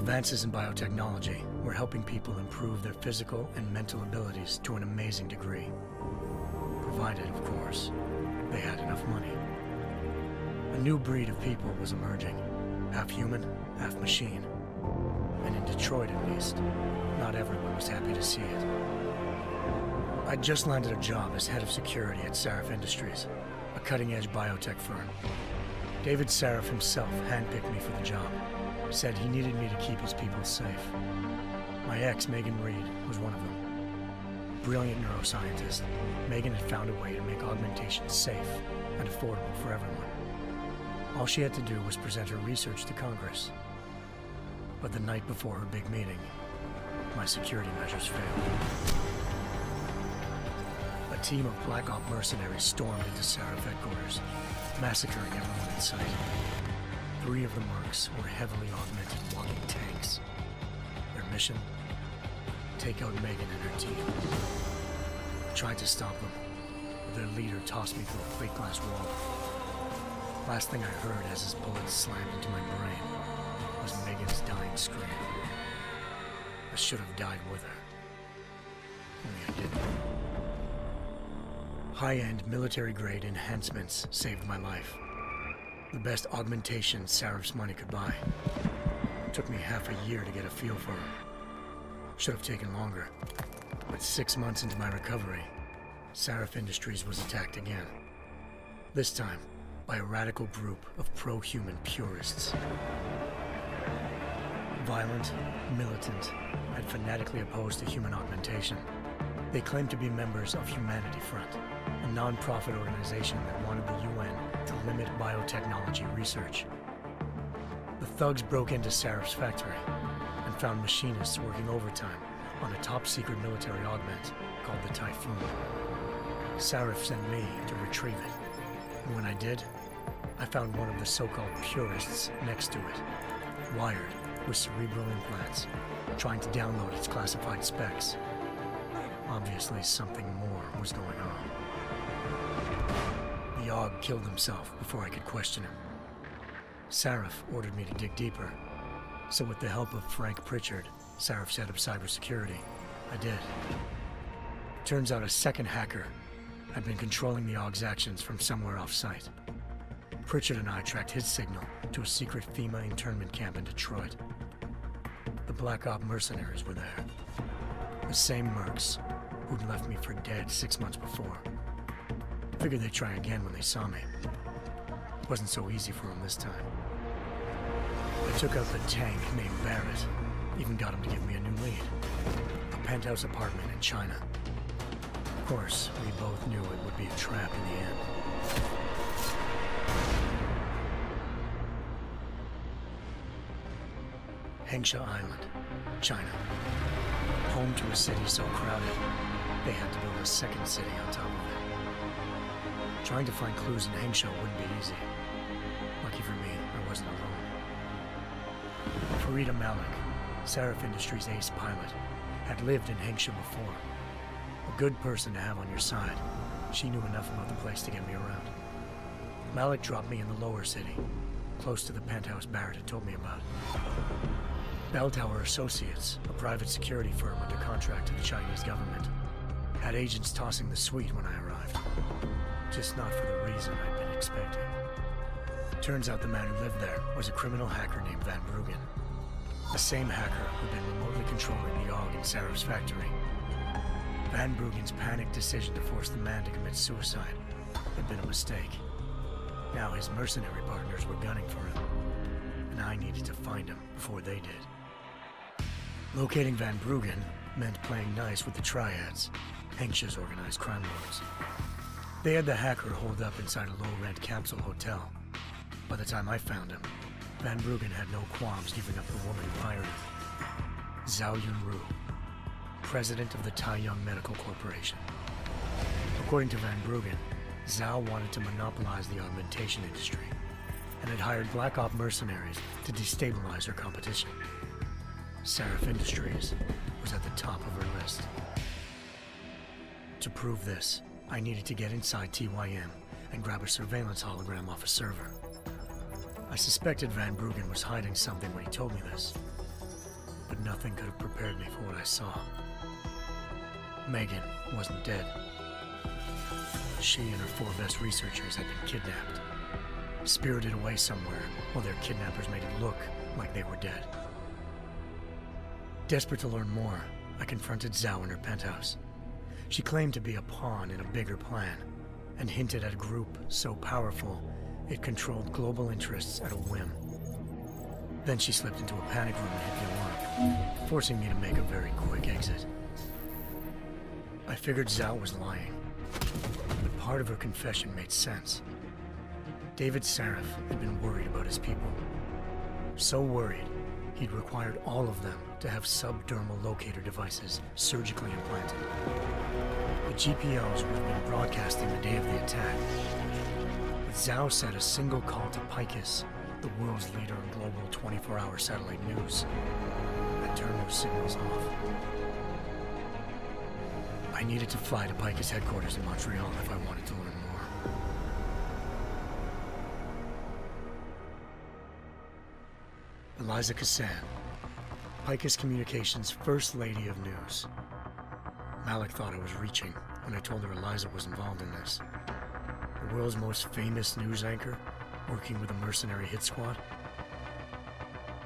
Advances in biotechnology were helping people improve their physical and mental abilities to an amazing degree. Provided, of course, they had enough money. A new breed of people was emerging, half human, half machine. And in Detroit, at least, not everyone was happy to see it. I'd just landed a job as head of security at SHAREf Industries, a cutting-edge biotech firm. David SHAREf himself handpicked me for the job, said he needed me to keep his people safe. My ex, Megan Reed, was one of them. Brilliant neuroscientist, Megan had found a way to make augmentation safe and affordable for everyone. All she had to do was present her research to Congress. But the night before her big meeting, my security measures failed. A team of Black Op mercenaries stormed into SHAREf headquarters, massacring everyone in sight. 3 of the mercs were heavily augmented walking tanks. Their mission? Take out Megan and her team. I tried to stop them, but their leader tossed me through a plate glass wall. Last thing I heard as his bullets slammed into my brain was Megan's dying scream. I should have died with her. Only I didn't. High-end military-grade enhancements saved my life. The best augmentation SHAREf's money could buy. It took me half a year to get a feel for her. Should have taken longer. But 6 months into my recovery, SHAREf Industries was attacked again. This time, by a radical group of pro-human purists. Violent, militant, and fanatically opposed to human augmentation. They claimed to be members of Humanity Front, a non-profit organization that wanted the UN to limit biotechnology research. The thugs broke into SHAREf's factory and found machinists working overtime on a top-secret military augment called the Typhoon. SHAREf sent me to retrieve it, and when I did, I found one of the so-called purists next to it, wired with cerebral implants, trying to download its classified specs. Obviously, something more was going on. The AUG killed himself before I could question him. SHAREf ordered me to dig deeper, so with the help of Frank Pritchard, SHAREf's head of cybersecurity, I did. Turns out a second hacker had been controlling the AUG's actions from somewhere off-site. Pritchard and I tracked his signal to a secret FEMA internment camp in Detroit. The Black Op mercenaries were there. The same mercs who'd left me for dead 6 months before. Figured they'd try again when they saw me. It wasn't so easy for them this time. I took out the tank named Barrett, even got him to give me a new lead. A penthouse apartment in China. Of course, we both knew it would be a trap in the end. Hengsha Island, China. Home to a city so crowded, they had to build a second city on top of it. Trying to find clues in Hengsha wouldn't be easy. Lucky for me, I wasn't alone. Farida Malik, SHAREf Industries' ace pilot, had lived in Hengsha before. A good person to have on your side. She knew enough about the place to get me around. Malik dropped me in the lower city, close to the penthouse Barrett had told me about. Bell Tower Associates, a private security firm under contract to the Chinese government, had agents tossing the suite when I arrived. Just not for the reason I'd been expecting. Turns out the man who lived there was a criminal hacker named Van Bruggen. The same hacker who'd been remotely controlling the AUG in SHAREf's factory. Van Bruggen's panicked decision to force the man to commit suicide had been a mistake. Now his mercenary partners were gunning for him, and I needed to find him before they did. Locating Van Bruggen meant playing nice with the Triads, Hengsha's organized crime lords. They had the hacker holed up inside a low-rent capsule hotel. By the time I found him, Van Bruggen had no qualms giving up the woman who hired him. Zhao Yunru, president of the Taiyang Medical Corporation. According to Van Bruggen, Zhao wanted to monopolize the augmentation industry and had hired Black Op mercenaries to destabilize her competition. SHAREf Industries was at the top of her list. To prove this, I needed to get inside TYM and grab a surveillance hologram off a server. I suspected Van Bruggen was hiding something when he told me this, nothing could have prepared me for what I saw. Megan wasn't dead. She and her 4 best researchers had been kidnapped, spirited away somewhere while their kidnappers made it look like they were dead. Desperate to learn more, I confronted Zhao in her penthouse. She claimed to be a pawn in a bigger plan, and hinted at a group so powerful it controlled global interests at a whim. Then she slipped into a panic room and hit the alarm, forcing me to make a very quick exit. I figured Zhao was lying, but part of her confession made sense. David Saref had been worried about his people. So worried, he'd required all of them to have subdermal locator devices surgically implanted. The GPOs would have been broadcasting the day of the attack. But Zhao said a single call to Picus, the world's leader in global 24-hour satellite news, and turn those signals off. I needed to fly to Picus headquarters in Montreal if I wanted to learn more. Eliza Cassan, Picus Communications' First Lady of News. Malik thought I was reaching when I told her Eliza was involved in this. The world's most famous news anchor, working with a mercenary hit squad.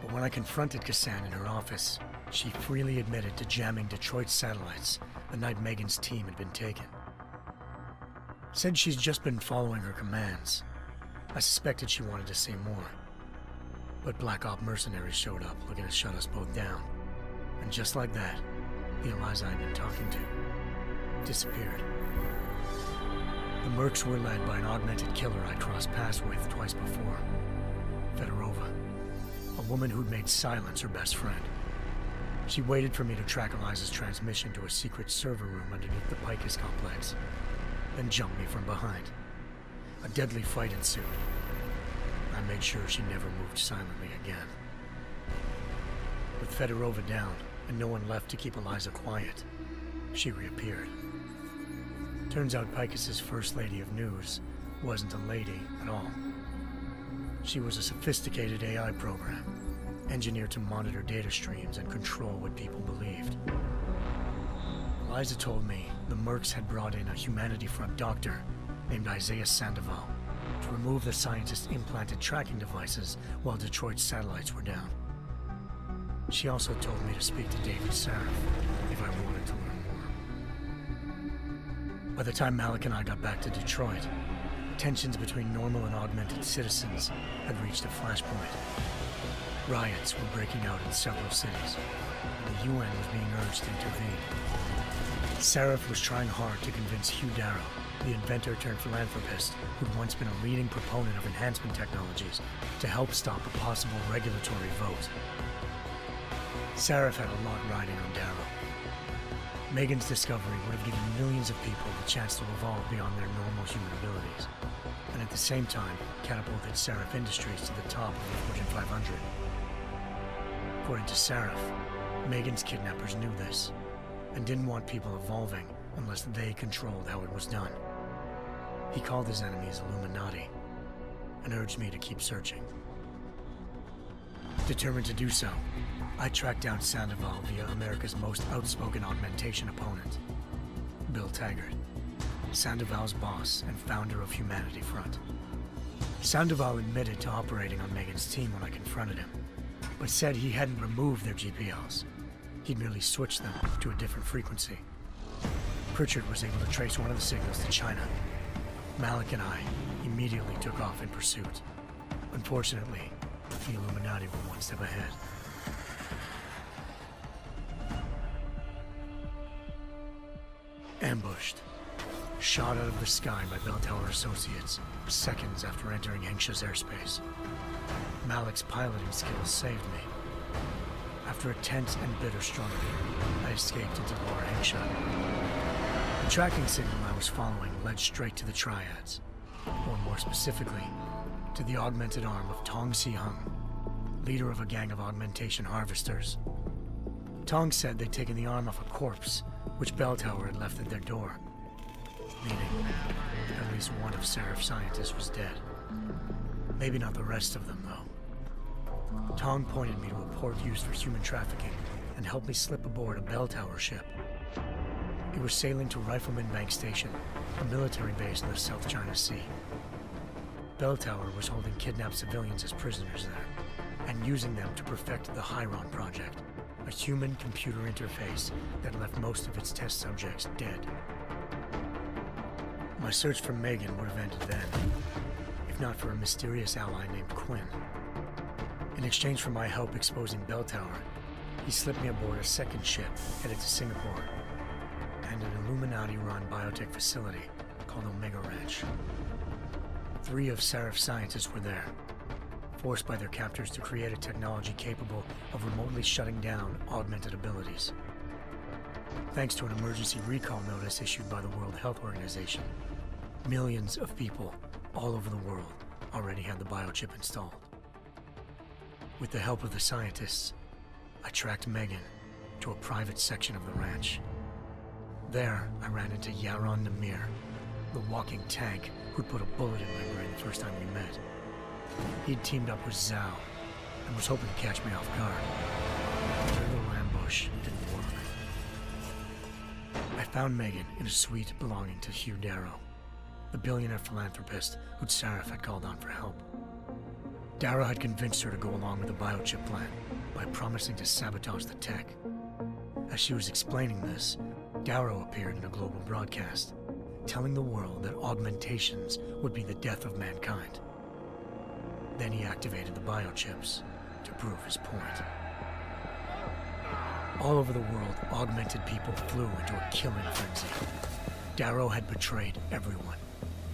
But when I confronted Cassan in her office, she freely admitted to jamming Detroit's satellites the night Megan's team had been taken. Said she's just been following her commands. I suspected she wanted to say more. But Black Op mercenaries showed up looking to shut us both down. And just like that, the Eliza I'd been talking to disappeared. The Mercs were led by an augmented killer I'd crossed paths with twice before. Fedorova, a woman who'd made silence her best friend. She waited for me to track Eliza's transmission to a secret server room underneath the Picus complex, then jumped me from behind. A deadly fight ensued. I made sure she never moved silently again. With Fedorova down and no one left to keep Eliza quiet, she reappeared. Turns out Picus's First Lady of News wasn't a lady at all. She was a sophisticated AI program, engineered to monitor data streams and control what people believed. Eliza told me the Mercs had brought in a Humanity Front doctor named Isaiah Sandoval to remove the scientist's implanted tracking devices while Detroit's satellites were down. She also told me to speak to David Saref if I wanted to learn more. By the time Malik and I got back to Detroit, tensions between normal and augmented citizens had reached a flashpoint. Riots were breaking out in several cities, and the UN was being urged to intervene. Saref was trying hard to convince Hugh Darrow, the inventor-turned-philanthropist who'd once been a leading proponent of enhancement technologies, to help stop a possible regulatory vote. Saref had a lot riding on Darrow. Megan's discovery would have given millions of people the chance to evolve beyond their normal human abilities, and at the same time catapulted Saref Industries to the top of the Fortune 500. According to Saref, Megan's kidnappers knew this, and didn't want people evolving unless they controlled how it was done. He called his enemies Illuminati, and urged me to keep searching. Determined to do so, I tracked down Sandoval via America's most outspoken augmentation opponent, Bill Taggart, Sandoval's boss and founder of Humanity Front. Sandoval admitted to operating on Megan's team when I confronted him, but said he hadn't removed their GPLs. He'd merely switched them to a different frequency. Pritchard was able to trace one of the signals to China. Malik and I immediately took off in pursuit. Unfortunately, the Illuminati were one step ahead. Ambushed. Shot out of the sky by Bell Tower Associates, seconds after entering Hengsha's airspace. Malik's piloting skills saved me. After a tense and bitter struggle, I escaped into Lower Hengsha. The tracking signal I was following led straight to the Triads, or more specifically, to the augmented arm of Tong Si-hung, leader of a gang of augmentation harvesters. Tong said they'd taken the arm off a corpse, which Bell Tower had left at their door, meaning at least one of Saref's scientists was dead. Maybe not the rest of them, though. Tong pointed me to a port used for human trafficking and helped me slip aboard a bell tower ship. It was sailing to Rifleman Bank Station, a military base in the South China Sea. Bell Tower was holding kidnapped civilians as prisoners there, and using them to perfect the Chiron project, a human-computer interface that left most of its test subjects dead. My search for Megan would have ended then, if not for a mysterious ally named Quinn. In exchange for my help exposing Bell Tower, he slipped me aboard a second ship headed to Singapore and an Illuminati-run biotech facility called Omega Ranch. 3 of SHAREf's scientists were there, forced by their captors to create a technology capable of remotely shutting down augmented abilities. Thanks to an emergency recall notice issued by the World Health Organization, millions of people all over the world already had the biochip installed. With the help of the scientists, I tracked Megan to a private section of the ranch. There, I ran into Yaron Namir, the walking tank who'd put a bullet in my brain the first time we met. He'd teamed up with Zhao and was hoping to catch me off guard. Their little ambush didn't work. I found Megan in a suite belonging to Hugh Darrow, the billionaire philanthropist who'd SHAREf had called on for help. Darrow had convinced her to go along with the biochip plan by promising to sabotage the tech. As she was explaining this, Darrow appeared in a global broadcast, telling the world that augmentations would be the death of mankind. Then he activated the biochips to prove his point. All over the world, augmented people flew into a killing frenzy. Darrow had betrayed everyone,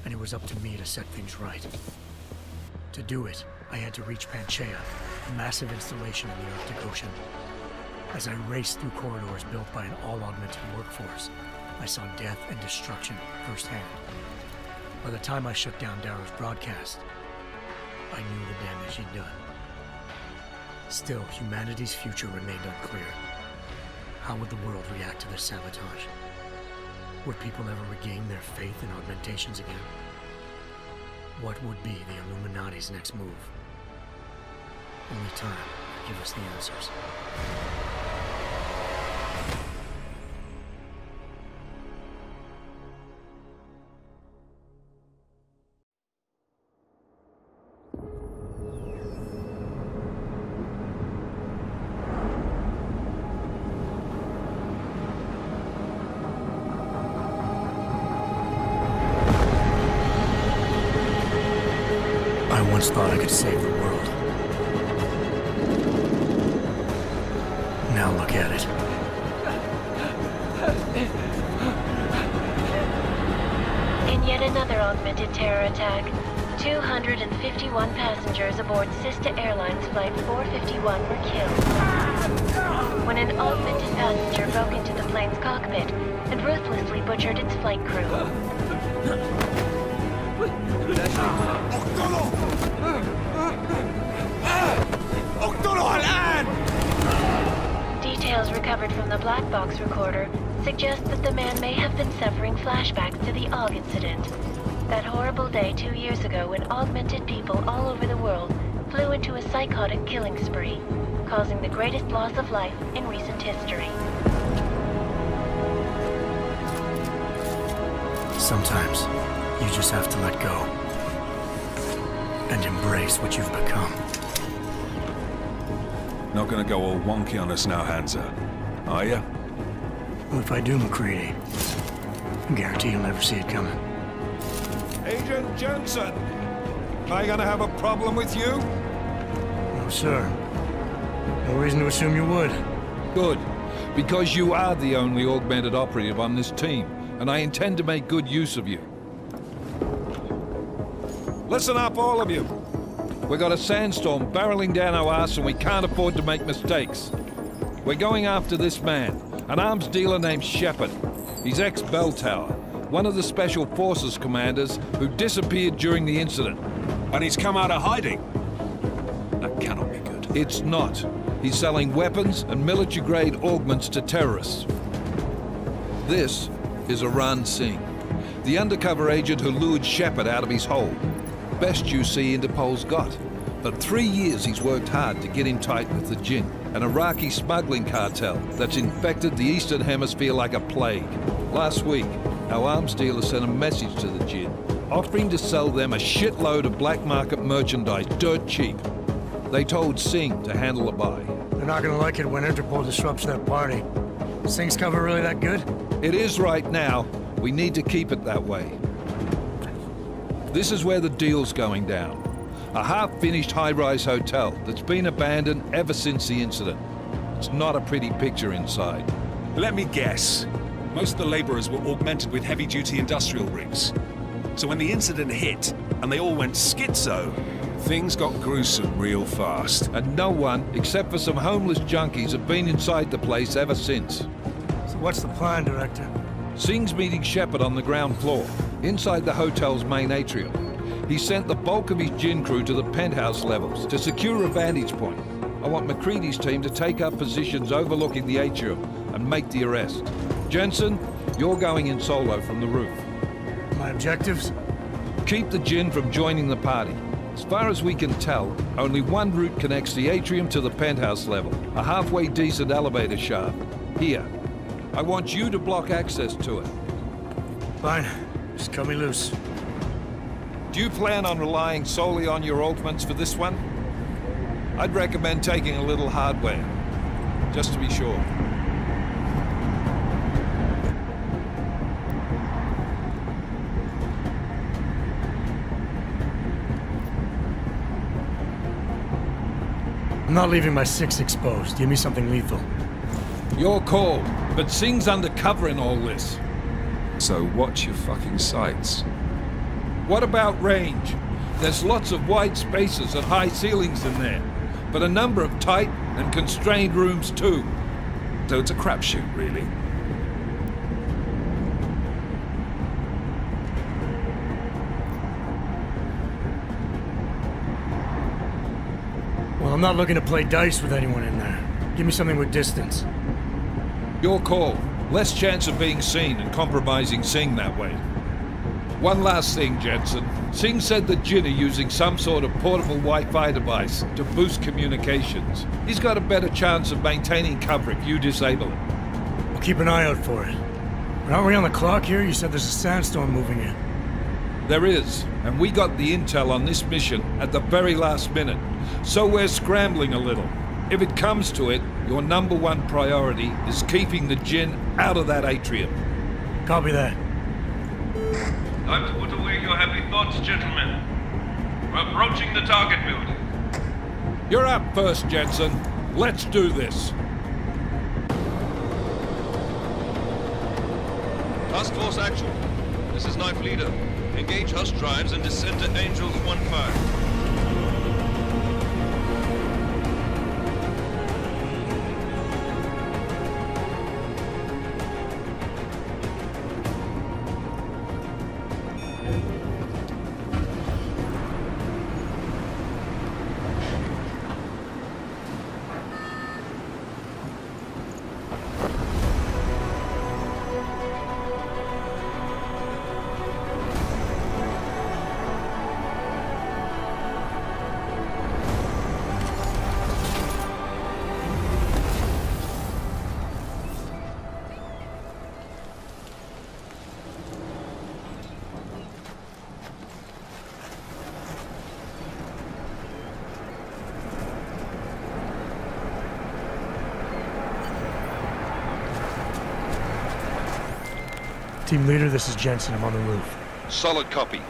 and it was up to me to set things right. To do it, I had to reach Panchaea, a massive installation in the Arctic Ocean. As I raced through corridors built by an all-augmented workforce, I saw death and destruction firsthand. By the time I shut down Darrow's broadcast, I knew the damage he'd done. Still, humanity's future remained unclear. How would the world react to this sabotage? Would people ever regain their faith in augmentations again? What would be the Illuminati's next move? Only time will give us the answers. I once thought I could save the world. Now look at it. In yet another augmented terror attack, 251 passengers aboard Sister Airlines Flight 451 were killed when an augmented passenger broke into the plane's cockpit and ruthlessly butchered its flight crew. Details recovered from the black box recorder suggest that the man may have been suffering flashbacks to the AUG incident. That horrible day 2 years ago when augmented people all over the world flew into a psychotic killing spree, causing the greatest loss of life in recent history. Sometimes, you just have to let go and embrace what you've become. Not gonna go all wonky on us now, Hansa, are ya? Well, if I do, McCready, I guarantee you'll never see it coming. Agent Jensen, am I gonna have a problem with you? No, sir. No reason to assume you would. Good, because you are the only augmented operative on this team, and I intend to make good use of you. Listen up, all of you. We got a sandstorm barreling down our arse and we can't afford to make mistakes. We're going after this man, an arms dealer named Shepard. He's ex-Bell Tower, one of the Special Forces commanders who disappeared during the incident. And he's come out of hiding. That cannot be good. It's not. He's selling weapons and military-grade augments to terrorists. This is Iran Singh, the undercover agent who lured Shepard out of his hole. Best you see Interpol's got. For 3 years he's worked hard to get him tight with the Jinn. an Iraqi smuggling cartel that's infected the Eastern Hemisphere like a plague. Last week, our arms dealer sent a message to the Jinn, offering to sell them a shitload of black market merchandise dirt cheap. They told Singh to handle the buy. They're not gonna like it when Interpol disrupts their party. Singh's cover really that good? It is right now. We need to keep it that way. This is where the deal's going down. A half-finished high-rise hotel that's been abandoned ever since the incident. It's not a pretty picture inside. Let me guess. Most of the laborers were augmented with heavy-duty industrial rigs. So when the incident hit, and they all went schizo, things got gruesome real fast. And no one, except for some homeless junkies, have been inside the place ever since. So what's the plan, Director? Singh's meeting Shepard on the ground floor, inside the hotel's main atrium. He sent the bulk of his Jinn crew to the penthouse levels to secure a vantage point. I want McCready's team to take up positions overlooking the atrium and make the arrest. Jensen, you're going in solo from the roof. My objectives? Keep the Jinn from joining the party. As far as we can tell, only one route connects the atrium to the penthouse level, a halfway decent elevator shaft. Here. I want you to block access to it. Fine. Just cut me loose. Do you plan on relying solely on your augments for this one? I'd recommend taking a little hardware, just to be sure. I'm not leaving my 6 exposed. Give me something lethal. Your call, but Singh's undercover in all this. So watch your fucking sights. What about range? There's lots of wide spaces and high ceilings in there, but a number of tight and constrained rooms too. So it's a crapshoot, really. Well, I'm not looking to play dice with anyone in there. Give me something with distance. Your call. Less chance of being seen and compromising Singh that way. One last thing, Jensen. Singh said the Jinn are using some sort of portable Wi-Fi device to boost communications. He's got a better chance of maintaining cover if you disable it. I'll keep an eye out for it. But aren't we on the clock here? You said there's a sandstorm moving in. There is, and we got the intel on this mission at the very last minute. So we're scrambling a little. If it comes to it, your #1 priority is keeping the Jinn out of that atrium. Copy that. Time to put away your heavy thoughts, gentlemen. We're approaching the target building. You're up first, Jensen. Let's do this. Task Force Actual. This is Knife Leader. Engage Hush drives and descend to Angels 1-5. Team leader, this is Jensen. I'm on the roof. Solid copy.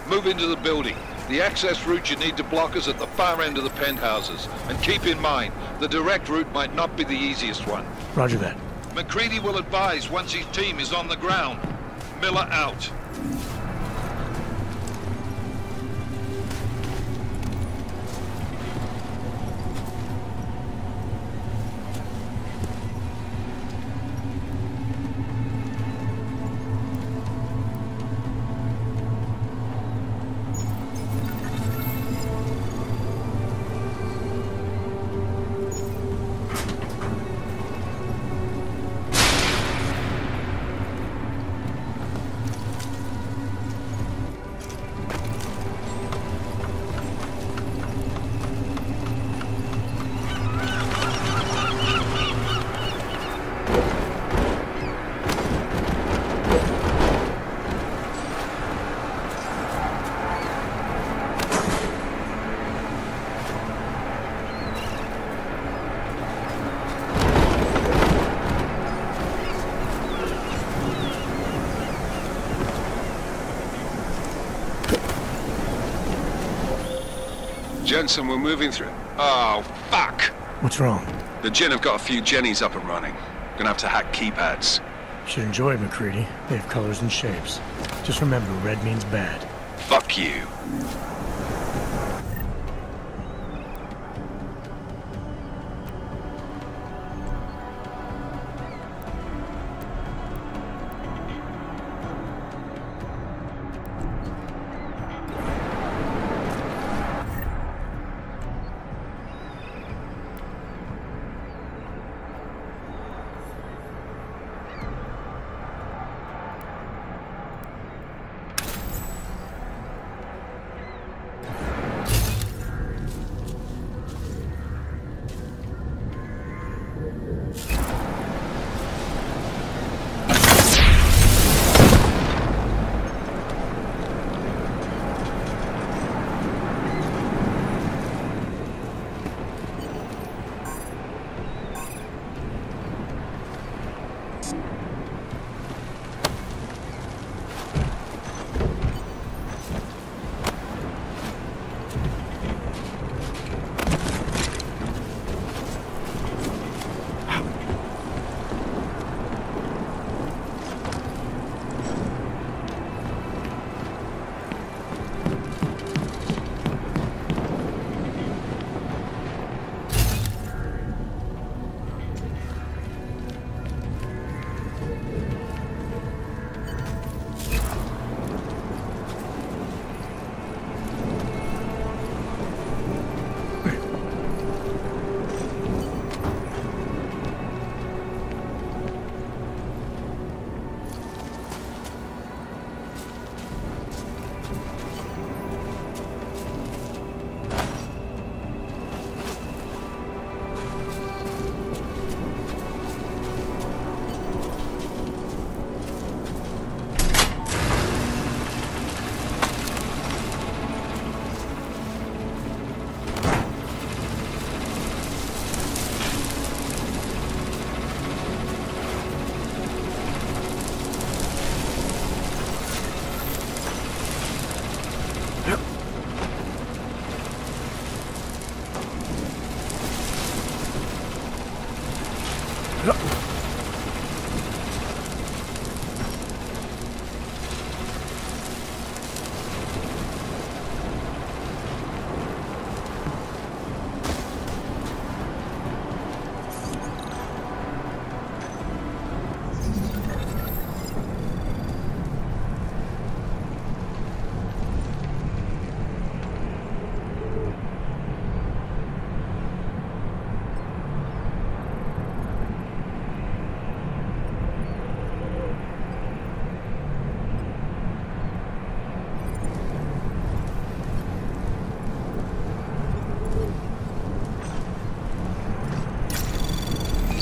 Move into the building. The access route you need to block is at the far end of the penthouses. And keep in mind, the direct route might not be the easiest one. Roger that. McCready will advise once his team is on the ground. Miller out. Jensen, we're moving through... Oh, fuck! What's wrong? The Jinn have got a few Jennies up and running. Gonna have to hack keypads. Should enjoy it, McCready. They have colors and shapes. Just remember, red means bad. Fuck you.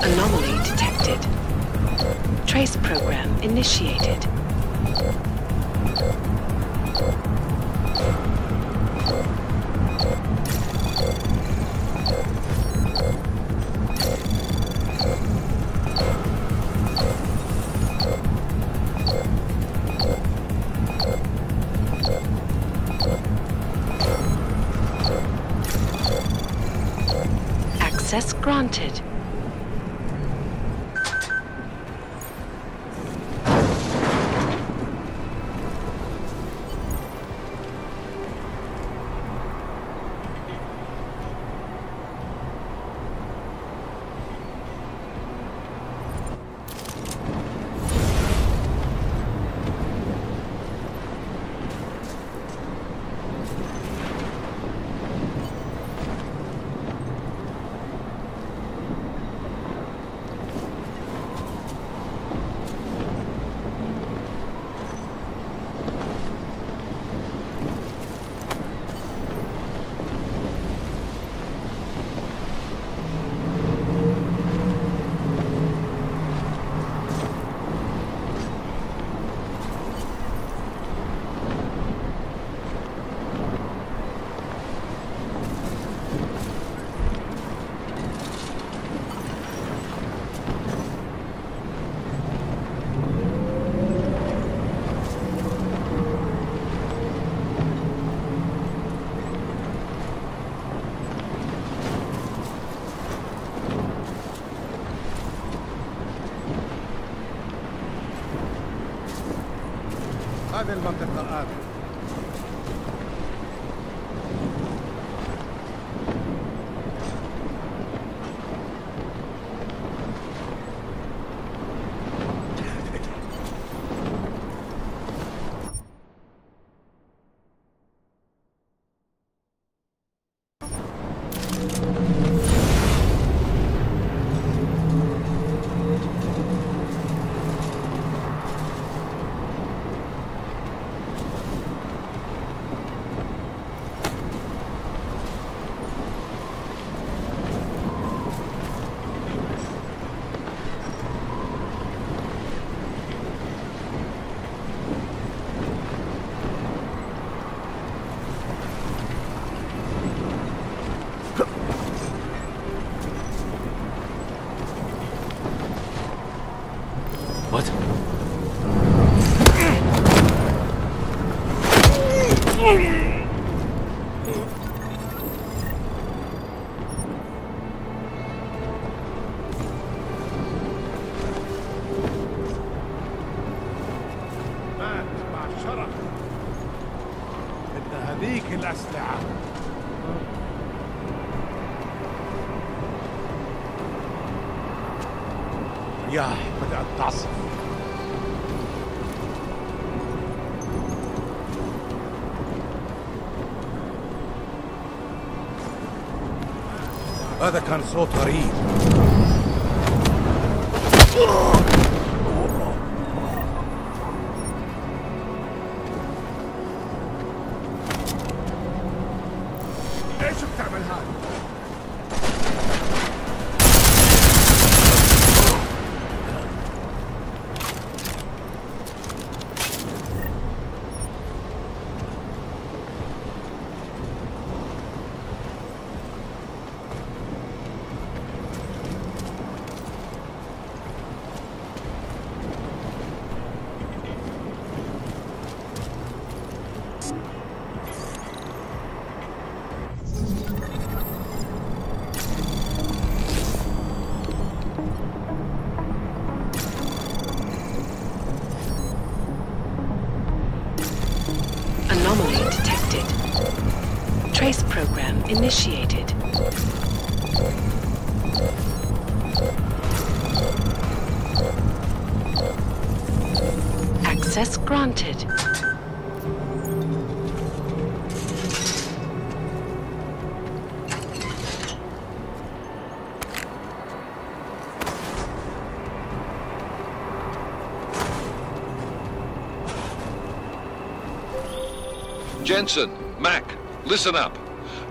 Anomaly detected. Trace program initiated. Access granted. هذه المنطقة آمنة. What? مات مع الشرف. بدنا هذيك الأسلحة. رياح بدأت تعصف. هذا كان صوت غريب. ايش بتعمل هذا؟ Anomaly detected. Trace program initiated. Access granted. Jensen, Mac, listen up.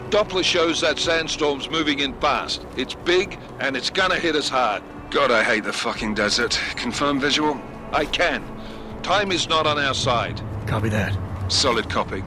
Doppler shows that sandstorm's moving in fast. It's big, and it's gonna hit us hard. God, I hate the fucking desert. Confirm visual? I can. Time is not on our side. Copy that. Solid copy.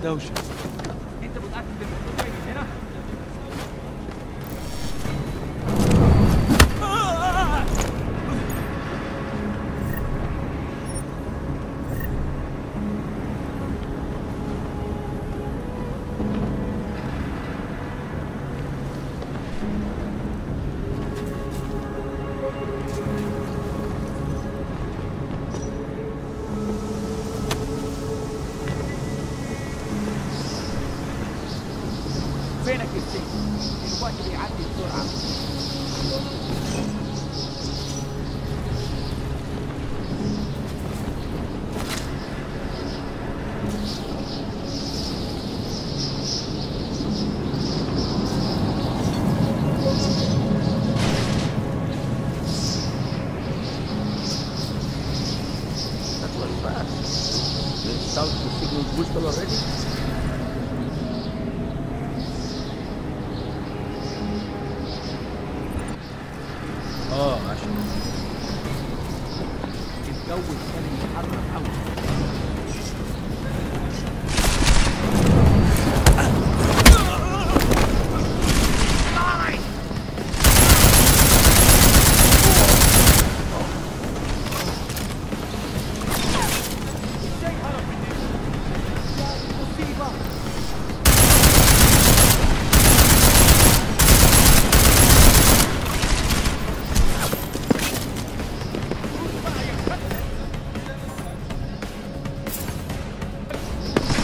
الدوشة. انت متأكد انك جاي من هنا؟ فينك يا سيدي؟ الوقت بيعدي بسرعة. That was fast. You installed the signal booster already? عشان الجو ابتدى يتحرك قوي.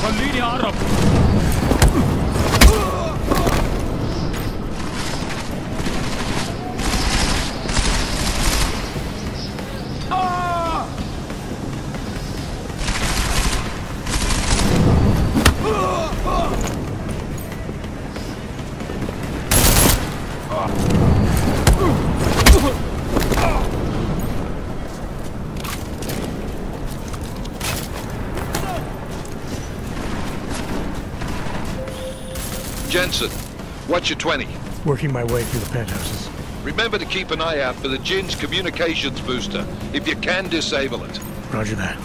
خليني اقرب. Jensen, what's your 20? Working my way through the penthouses. Remember to keep an eye out for the Jin's communications booster. If you can, disable it. Roger that.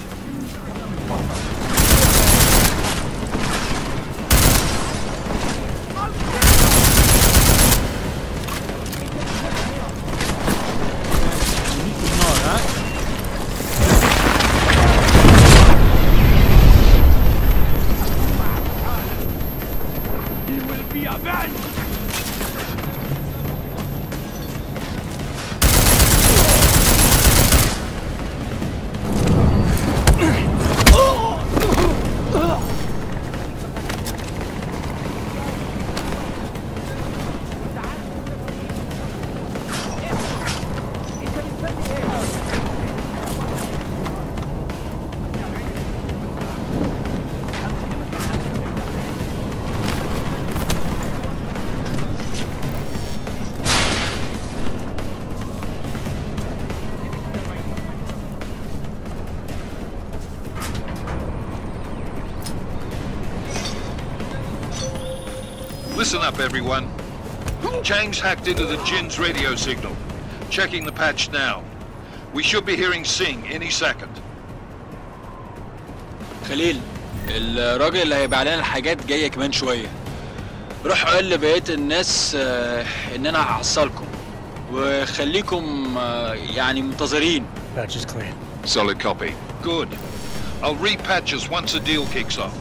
Listen up, everyone. Chang's hacked into the Jin's radio signal. Checking the patch now. We should be hearing Sing any second. خليل، الراجل اللي هيبيع لنا الحاجات جاية كمان شوية. روح قول لبقية الناس إن أنا هحصلكم وخليكم يعني منتظرين. Patch is clean. Solid copy. Good. I'll repatch us once the deal kicks off.